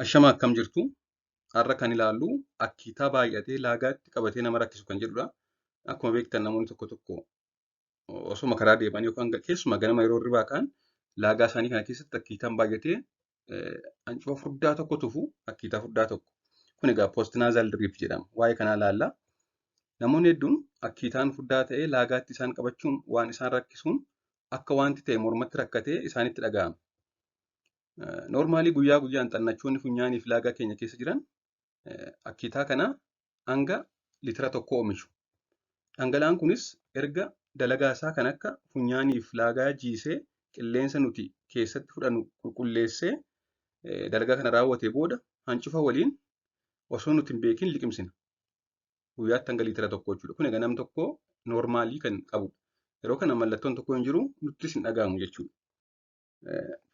Ashama akkam jirtu har'a kan ilaallu akkiitaa baay'atee laagaatti qabatee nama rakkisu kan jedhudha. Akkuma beektan namoonni tokko tokko osuma karaa deeman yookaan keessumaa ganama yeroo hirribaa ka'an laagaa isaanii kana keessatti akkiitaan baay'atee hancufa furdaa tokko tufu akkiitaa furdaa tokko. Kun egaa poostinaazal diriip jedhama. Waa'ee kanaa ilaalla. Namoonni hedduun akkiitaan furdaa ta'ee laagaatti isaan qabachuun waan isaan rakkisuun akka wanti ta'e mormatti rakkatee isaanitti dhaga'ama. Noormaalii guyyaa guyyaan xannachoonni funyaanii fi laagaa keenya keessa jiran akkiitaa kana hanga litira tokko oomishu. Dhangala'aan kunis erga dalagaa isaa kan akka funyaaniif laagaa jiisee qilleensa nuti keessatti fudhannu qulqulleessee dalagaa kana raawwatee booda hancufa waliin osoo nuti hin beekin liqimsina. Guyyaatti hanga litira tokko jechuudha. Kun egaa nam tokko noormaalii kan qabudha. Yeroo kana mallattoon tokko hin jiru nuttis hin dhaga'amu jechuudha.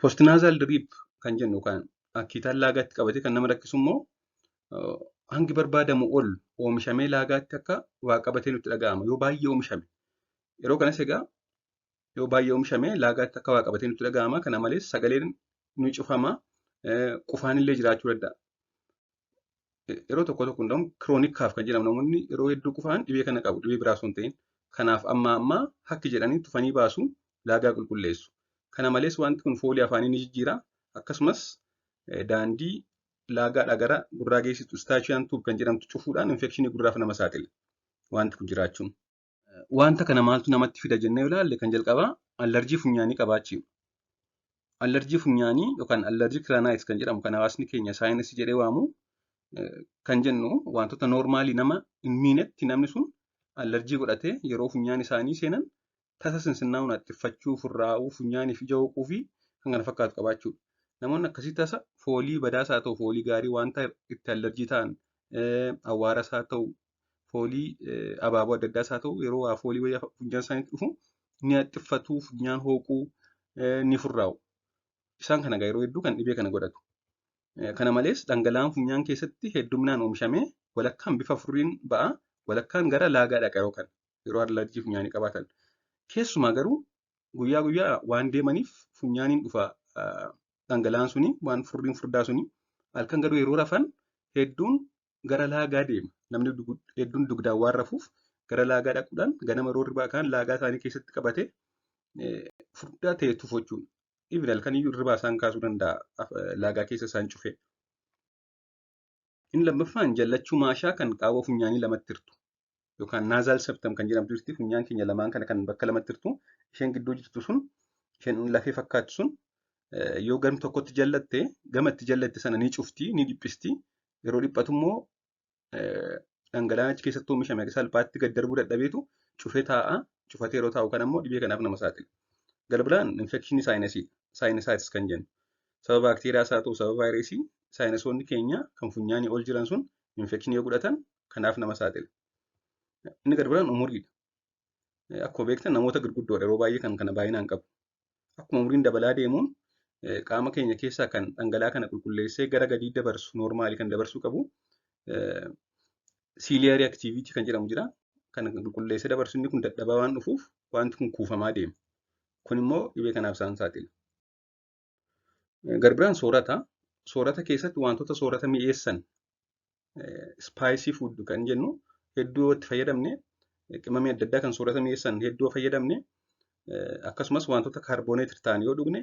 Poostinaazal diriip kan jennu yookaan akkiitaan laagaatti qabatee kan nama rakkisu immoo hangi barbaadamu ol oomishamee laagaatti akka waa qabatee nutti dhaga'ama. Yoo baay'ee oomishame yeroo kanas egaa yoo baay'ee oomishame laagaatti akka waa qabatee nutti dhaga'ama. Kana malees sagaleen ni cufama. Qufaan illee jiraachuu danda'a. Yeroo tokko tokko hundam kiroonik kaaf kan jedhamu namoonni yeroo hedduu qufaan dhibee kana qabu. Dhibee biraa osoo hin ta'in. Kanaaf amma hakki jedhanii tufanii baasu laagaa qulqulleessu. Kana malees wanti kun foolii afaanii ni jijjiira. Akkasumas daandii laagaadhaa gara gurraa geessitu istaachiyaan tuub kan jedhamtu cufuudhaan infekshinii gurraaf nama saaxila. Wanti kun jiraachuun. Wanta kana maaltu namatti fida jennee ilaalle kan jalqabaa allarjii funyaanii qabaachuu. Allarjii funyaanii yookaan allarjii kiraanaayitis kan jedhamu kan hawaasni keenya saayinsii jedhee waamu kan jennu wantoota noormaalii nama hin miinetti namni sun allarjii godhatee yeroo funyaan isaanii seenan tasa sinsinnaa'uun haxxiffachuu, furraa'uu, funyaaniif ija hooquu fi kan kana fakkaatu qabaachuudha. Namoonni akkasii tasa foolii badaas haa ta'u, foolii gaarii wanta itti allarjii ta'an, awwaaras haa ta'u, foolii abaaboo adda addaas haa ta'u, yeroo waa foolii wayyaa funyaan isaaniitti dhufu ni haxxiffatu, funyaan hooquu, ni furraa'u. Isaan kana yeroo hedduu kan dhibee kana godhatu. Kana malees dhangala'aan funyaan keessatti hedduminaan oomishamee walakkaan bifa furriin ba'a, walakkaan gara laagaa dhaqa yeroo allarjii funyaanii qabaatan. Keessumaa garuu guyyaa guyyaa waan deemaniif funyaaniin dhufa dhangala'aan suni waan furriin furdaa suni halkan garuu yeroo rafan hedduun gara laagaa deema. Namni hedduun dugdaan waan rafuuf gara laagaa dhaquudhaan ganama yeroo hirribaa ka'an laagaa isaanii keessatti qabatee furdaa ta'e tufu jechuudha. Ibn halkaniyyuu hirribaa isaan kaasuu danda'a laagaa keessa isaan cufee. Inni lammaffaan jallachuu maashaa kan qaawwa funyaanii lamatti hirtu. Yookaan naazaal septam kan jedhamtu jirti. Funyaan keenya lamaan kana kan bakka lamatti hirtu. Isheen gidduu jirtu sun, isheen lafee fakkaattu sun yoo gam tokkotti jallatte, gama itti jallatte sana ni cufti, ni dhiphisti. Yeroo dhiphatu immoo dhangala'aan achi keessatti oomishame salphaatti gad darbuu dadhabeetu cufee taa'a. Cufatee yeroo taa'u kana immoo dhibee kanaaf nama saaxila. Garbiraan infekshinii saayinasiidha. Saayinasaayitis kan jennu. Sababa baakteeriyaas haa ta'u, sababa vaayirasii saayinasoonni keenya kan funyaanii ol jiran sun infekshinii yoo godhatan kanaaf nama saaxila. Inni garbiraan umuriidha. Akkuma beektan namoota gurguddoodha yeroo baay'ee kan kana baay'inaan qabu. Akkuma umuriin dabalaa deemuun qaama keenya keessaa kan dhangala'aa kana qulqulleessee gara gadii dabarsu noormaalii kan dabarsuu qabu. Siiliyaarii aktiiviitii kan jedhamu jira. Kan qulqulleessee dabarsu inni kun dadhabaa waan dhufuuf wanti kun kuufamaa deema. Kun immoo dhibee kanaaf isaan saaxila. Garbiraan soorata. Soorata keessatti wantoota soorata mi'eessan ispaayisii fuud kan jennu hedduu itti fayyadamne qimamii adda addaa kan soorata mi'eessan hedduu fayyadamne akkasumas wantoota kaarbooneetir ta'an yoo dhugne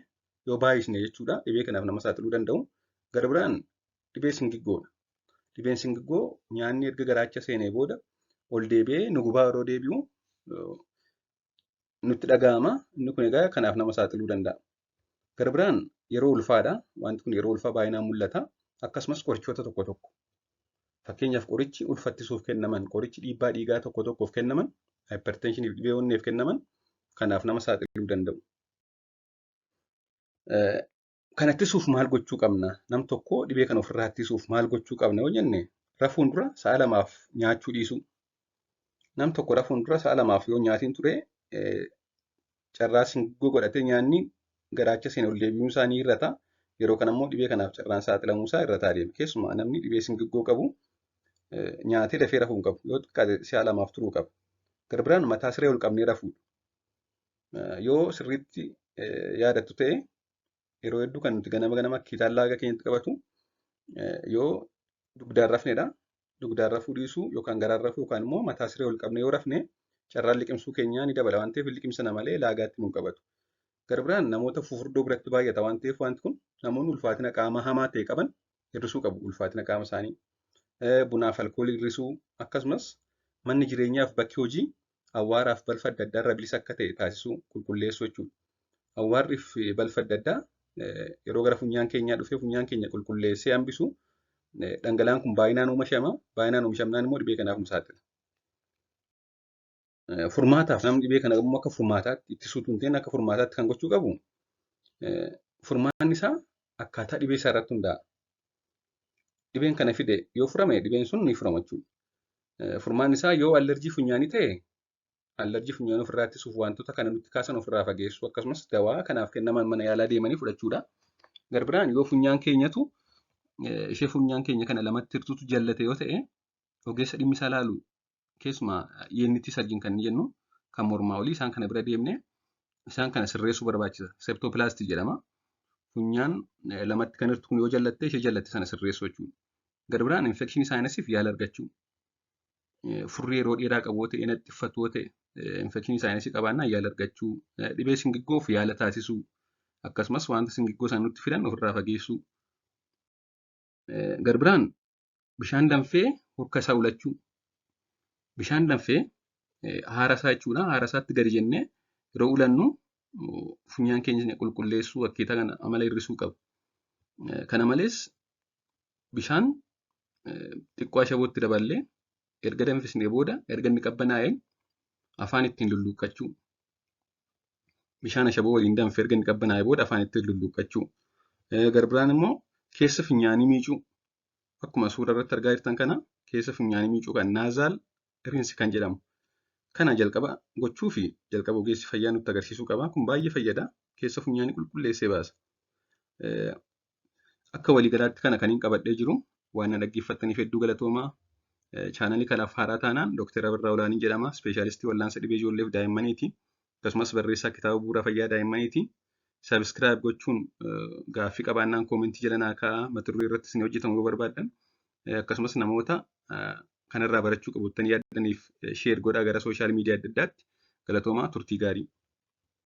yoo baay'isne jechuudha dhibee kanaaf nama saaxiluu danda'u. Garbiraan dhibee singiggoodha. Dhibeen singiggoo nyaanni erga garaacha seenee booda ol deebi'ee nu gubaa yeroo deebi'u nutti dhaga'ama. Inni kun egaa kanaaf nama saaxiluu danda'a. Garbiraan yeroo ulfaadha. Wanti kun yeroo ulfaa baay'inaan mul'ata. Akkasumas qorichoota tokko tokko. Fakkeenyaaf qorichi ulfattisuuf kennaman, qorichi dhiibbaa dhiigaa tokko tokkoof kennaman, hypertensioniif dhibee onneef kennaman kanaaf nama saaxiluu danda'u. Kana ittisuuf maal gochuu qabna? Nam tokko dhibee kana ofirraa ittisuuf maal gochuu qabna yoo jenne rafuun dura sa'a lamaaf nyaachuu dhiisuu. Nam tokko rafuun dura sa'a lamaaf yoo nyaatiin ture carraa singiggoo godhatee nyaanni garaacha seenee ol deebi'uun isaa ni hir'ata. Yeroo kana immoo dhibee kanaaf carraan saaxilamuu isaa irrataa deema. Keessumaa namni dhibee singiggoo qabu nyaatee dafee rafuu hin qabu. Yoo xiqqaate sa'a lamaaf turuu qaba. Garbiraan mataa siree ol qabnee rafuudha. Yoo sirriitti yaadattu ta'e yeroo hedduu kan nuti ganama akkiitaan laagaa keenyatti qabatu Yoo dugdaan rafnedha. Dugdaan rafuu dhiisuu yookaan garaan rafuu yookaan immoo mataa siree ol qabne yoo rafne carraan liqimsuu keenyaa ni dabala waan ta'eef liqimsina malee laagaatti nu qabatu. Gara biraan namoota fufurdoo biratti baay'ata waan ta'eef wanti kun namoonni ulfaatina qaamaa hamaa ta'e qaban hir'isuu qabu ulfaatina qaama isaanii. Bunaaf alkoolii hir'isuu akkasumas manni jireenyaaf bakki hojii awwaaraaf balfa adda addaa irraa bilisa akka ta'e taasisuu qulqulleessuu jechuudha. Awwaarrii fi balfa adda addaa yeroo gara funyaan keenyaa dhufee funyaan keenya qulqulleessee hambisuu dhangala'aan kun baay'inaan oomishama. Baay'inaan oomishamnaan immoo dhibee kanaaf nu saaxila. Furmaataaf namni dhibee kana immoo akka furmaataatti ittisuutu hin ta'in akka furmaataatti kan gochuu qabu furmaanni isaa akkaataa dhibee isaa irratti hundaa'a. Dhibeen kana fide yoo furame dhibeen sun ni furama jechuudha. Furmaanni isaa yoo allerjii funyaanii ta'e allerjii funyaanii ofirraa ittisuuf wantoota kana nutti kaasan ofirraa fageessuu akkasumas dawaa kanaaf kennaman mana yaalaa deemanii fudhachuudha. Gara biraan yoo funyaan keenyatu ishee funyaan keenya kana lamatti hirtutu jallate yoo ta'e ogeessa dhimmi isaa laalu keessumaa yeennitti sarjiin kan jennu kan mormaa olii isaan kana bira deemne isaan kana sirreessuu barbaachisa. Septoopilaastii jedhama. Funyaan lamatti kan hirtu kun yoo jallatte ishee jallatte sana sirreessuu jechuudha. Gara biraan infekshinii saayinasiif yaala argachuu. Furrii yeroo dheeraa qabu yoo ta'e naxxiffatu yoo ta'e infekshinii saayinasii qabaannaan yaala argachuu. Dhibee singiggoof yaala taasisuu. Akkasumas wanta singiggoo sana nutti fidan ofirraa fageessuu. Gara biraan bishaan danfee hurka isaa ulachuu. Bishaan danfee haara isaa jechuudha. Haara isaatti gadi jennee yeroo ulannu funyaan keenya qulqulleessuu akkiitaa kana amala hir'isuu qabu. Kana malees bishaan xiqqoo ashabootti daballee erga danfisnee booda erga inni qabbanaa'e afaan ittiin lulluuqqachuu. Bishaan ashaboo waliin danfee erga inni qabbanaa'e booda afaan ittiin lulluuqqachuu. Gara biraan immoo keessa funyaanii miicuu. Akkuma suura irratti argaa jirtan kana keessa funyaanii miicuu kan naazaal rinsi kan jedhamu. Kana jalqaba gochuu fi jalqaba ogeessi fayyaa nutti agarsiisuu qaba. Kun baay'ee fayyada. Keessa funyaanii qulqulleessee baasa. Akka waliigalaatti kana kan hin qabadhee jiru waan na dhaggeeffattaniif hedduu galatoomaa. Chaanalii kanaaf haaraa taanaan Dr. Abirraa Olaanii jedhama. Ispeeshaalistii wallaansa dhibee ijoolleef daa'immaniiti. Akkasumas barreessaa kitaaba bu'uura fayyaa daa'immaniiti. Sabiskiraayib gochuun gaaffii qabaannaan koomentii jala naa kaa'aa mata duree irratti isin hojjetamu yoo barbaaddan. Akkasumas namoota kanarraa barachuu qabuttanii yaaddaniif sheer godhaa gara sooshaal miidiyaa adda addaatti galatoomaa turtii gaarii.